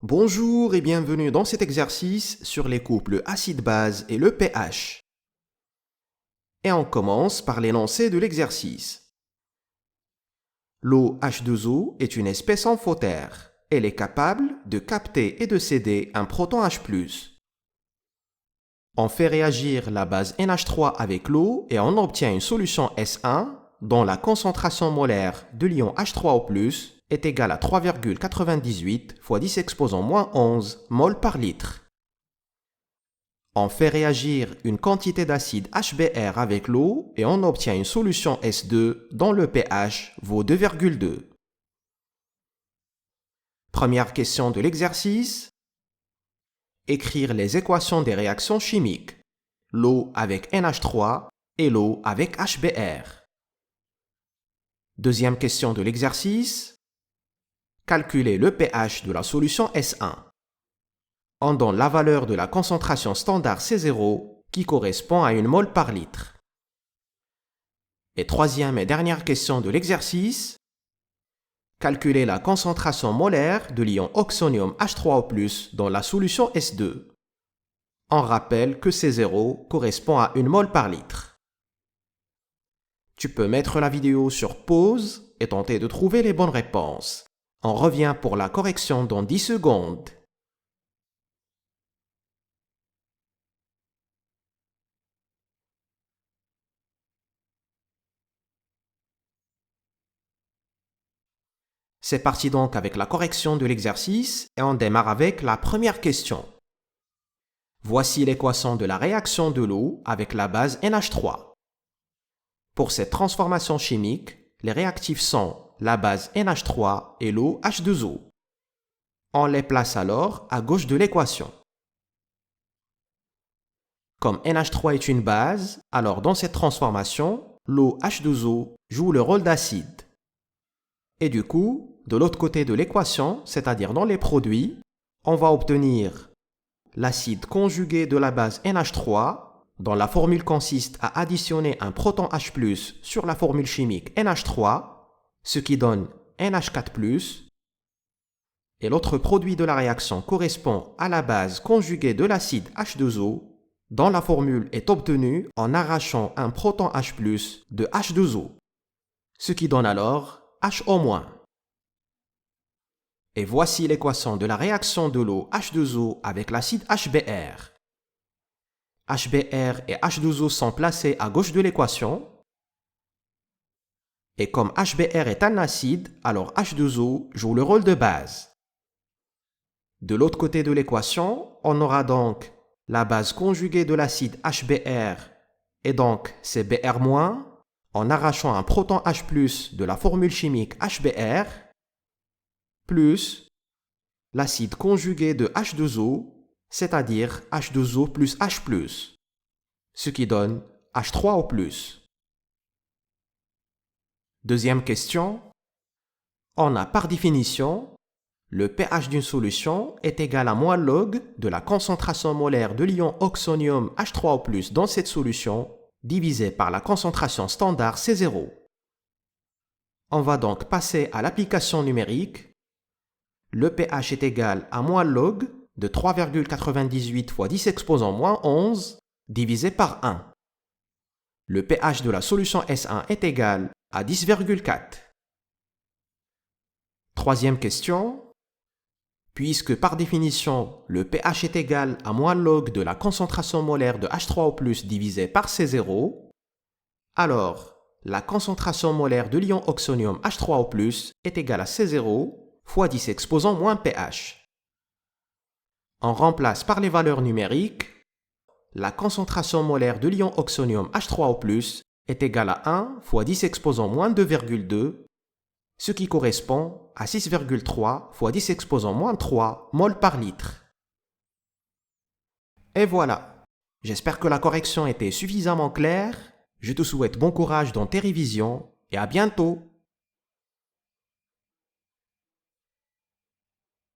Bonjour et bienvenue dans cet exercice sur les couples acide-base et le pH. Et on commence par l'énoncé de l'exercice. L'eau H2O est une espèce amphotère. Elle est capable de capter et de céder un proton H+. On fait réagir la base NH3 avec l'eau et on obtient une solution S1 dont la concentration molaire de l'ion H3O+, est égale à 3,98 fois 10 exposant -11 mol par litre. On fait réagir une quantité d'acide HBr avec l'eau et on obtient une solution S2 dont le pH vaut 2,2. Première question de l'exercice. Écrire les équations des réactions chimiques. L'eau avec NH3 et l'eau avec HBr. Deuxième question de l'exercice. Calculer le pH de la solution S1. On donne la valeur de la concentration standard C0 qui correspond à 1 mol par litre. Et troisième et dernière question de l'exercice. Calculer la concentration molaire de l'ion oxonium H3O+ dans la solution S2. On rappelle que C0 correspond à 1 mol par litre. Tu peux mettre la vidéo sur pause et tenter de trouver les bonnes réponses. On revient pour la correction dans 10 secondes. C'est parti donc avec la correction de l'exercice et on démarre avec la première question. Voici l'équation de la réaction de l'eau avec la base NH3. Pour cette transformation chimique, les réactifs sont la base NH3 et l'eau H2O. On les place alors à gauche de l'équation. Comme NH3 est une base, alors dans cette transformation, l'eau H2O joue le rôle d'acide. Et du coup, de l'autre côté de l'équation, c'est-à-dire dans les produits, on va obtenir l'acide conjugué de la base NH3, dont la formule consiste à additionner un proton H+ sur la formule chimique NH3, ce qui donne NH4+, et l'autre produit de la réaction correspond à la base conjuguée de l'acide H2O, dont la formule est obtenue en arrachant un proton H+ de H2O, ce qui donne alors HO-. Et voici l'équation de la réaction de l'eau H2O avec l'acide HBr. HBr et H2O sont placés à gauche de l'équation. Et comme HBr est un acide, alors H2O joue le rôle de base. De l'autre côté de l'équation, on aura donc la base conjuguée de l'acide HBr et donc c'est Br- en arrachant un proton H+ de la formule chimique HBr plus l'acide conjugué de H2O, c'est-à-dire H2O plus H+, ce qui donne H3O+. Deuxième question. On a par définition, le pH d'une solution est égal à moins log de la concentration molaire de l'ion oxonium H3O+ dans cette solution divisé par la concentration standard C0. On va donc passer à l'application numérique. Le pH est égal à moins log de 3,98 fois 10 exposant -11 divisé par 1. Le pH de la solution S1 est égal à 10,4. Troisième question. Puisque par définition, le pH est égal à moins log de la concentration molaire de H3O+ divisé par C0, alors la concentration molaire de l'ion oxonium H3O+ est égale à C0 fois 10 exposant moins pH. On remplace par les valeurs numériques. La concentration molaire de l'ion oxonium H3O+ est égale à 1 fois 10 exposant -2,2, ce qui correspond à 6,3 fois 10 exposant -3 mol par litre. Et voilà. J'espère que la correction était suffisamment claire. Je te souhaite bon courage dans tes révisions et à bientôt.